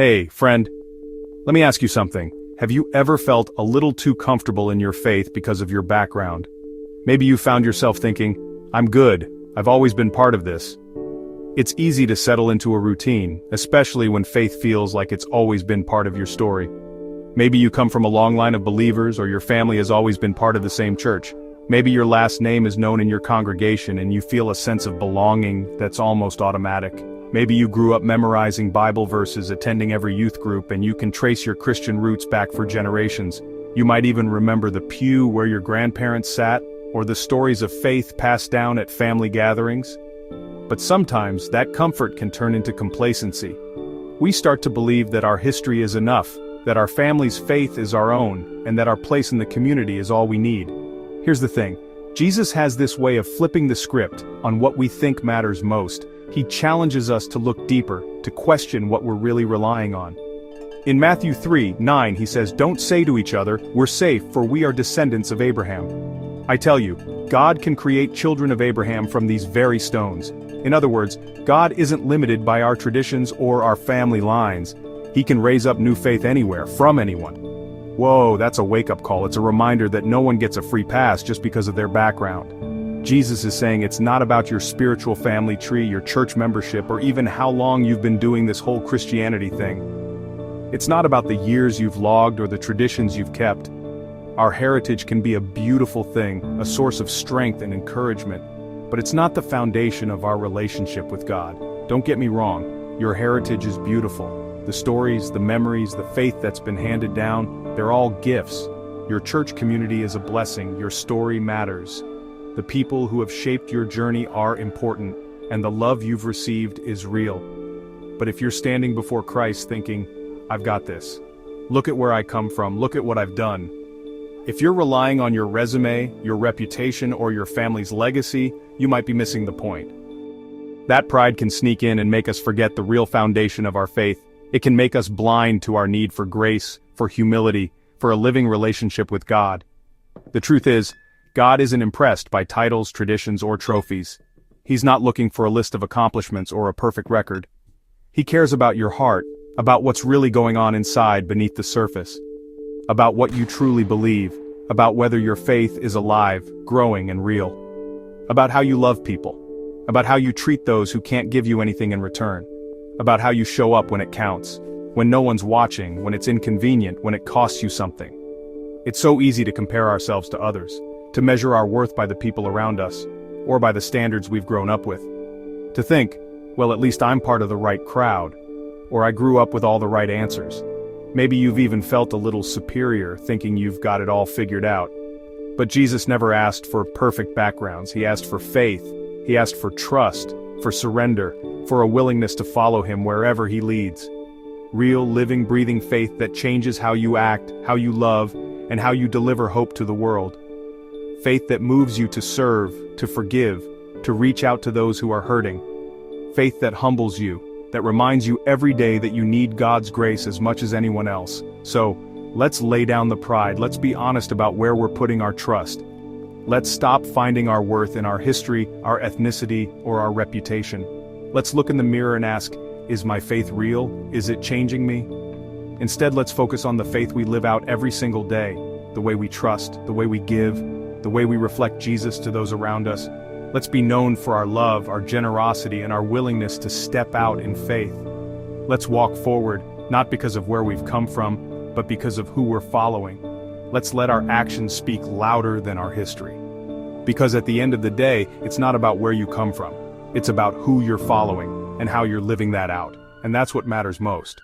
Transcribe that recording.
Hey, friend, let me ask you something. Have you ever felt a little too comfortable in your faith because of your background? Maybe you found yourself thinking, I'm good, I've always been part of this. It's easy to settle into a routine, especially when faith feels like it's always been part of your story. Maybe you come from a long line of believers, or your family has always been part of the same church. Maybe your last name is known in your congregation and you feel a sense of belonging that's almost automatic. Maybe you grew up memorizing Bible verses, attending every youth group, and you can trace your Christian roots back for generations. You might even remember the pew where your grandparents sat, or the stories of faith passed down at family gatherings. But sometimes that comfort can turn into complacency. We start to believe that our history is enough, that our family's faith is our own, and that our place in the community is all we need. Here's the thing. Jesus has this way of flipping the script on what we think matters most. He challenges us to look deeper, to question what we're really relying on. In Matthew 3:9 he says, "Don't say to each other, 'We're safe, for we are descendants of Abraham.'" I tell you, God can create children of Abraham from these very stones. In other words, God isn't limited by our traditions or our family lines. He can raise up new faith anywhere, from anyone. Whoa, that's a wake-up call. It's a reminder that no one gets a free pass just because of their background. Jesus is saying it's not about your spiritual family tree, your church membership, or even how long you've been doing this whole Christianity thing. It's not about the years you've logged or the traditions you've kept. Our heritage can be a beautiful thing, a source of strength and encouragement, but it's not the foundation of our relationship with God. Don't get me wrong, your heritage is beautiful. The stories, the memories, the faith that's been handed down, they're all gifts. Your church community is a blessing, your story matters. The people who have shaped your journey are important, and the love you've received is real. But if you're standing before Christ thinking, I've got this. Look at where I come from, look at what I've done. If you're relying on your resume, your reputation, or your family's legacy, you might be missing the point. That pride can sneak in and make us forget the real foundation of our faith. It can make us blind to our need for grace, for humility, for a living relationship with God. The truth is, God isn't impressed by titles, traditions, or trophies. He's not looking for a list of accomplishments or a perfect record. He cares about your heart, about what's really going on inside beneath the surface, about what you truly believe, about whether your faith is alive, growing, and real, about how you love people, about how you treat those who can't give you anything in return, about how you show up when it counts, when no one's watching, when it's inconvenient, when it costs you something. It's so easy to compare ourselves to others, to measure our worth by the people around us, or by the standards we've grown up with. To think, well, at least I'm part of the right crowd, or I grew up with all the right answers. Maybe you've even felt a little superior, thinking you've got it all figured out. But Jesus never asked for perfect backgrounds. He asked for faith. He asked for trust, for surrender, for a willingness to follow him wherever he leads. Real, living, breathing faith that changes how you act, how you love, and how you deliver hope to the world. Faith that moves you to serve, to forgive, to reach out to those who are hurting. Faith that humbles you, that reminds you every day that you need God's grace as much as anyone else. So, let's lay down the pride, let's be honest about where we're putting our trust. Let's stop finding our worth in our history, our ethnicity, or our reputation. Let's look in the mirror and ask, is my faith real? Is it changing me? Instead, let's focus on the faith we live out every single day, the way we trust, the way we give, the way we reflect Jesus to those around us. Let's be known for our love, our generosity, and our willingness to step out in faith. Let's walk forward, not because of where we've come from, but because of who we're following. Let's let our actions speak louder than our history. Because at the end of the day, it's not about where you come from. It's about who you're following, and how you're living that out. And that's what matters most.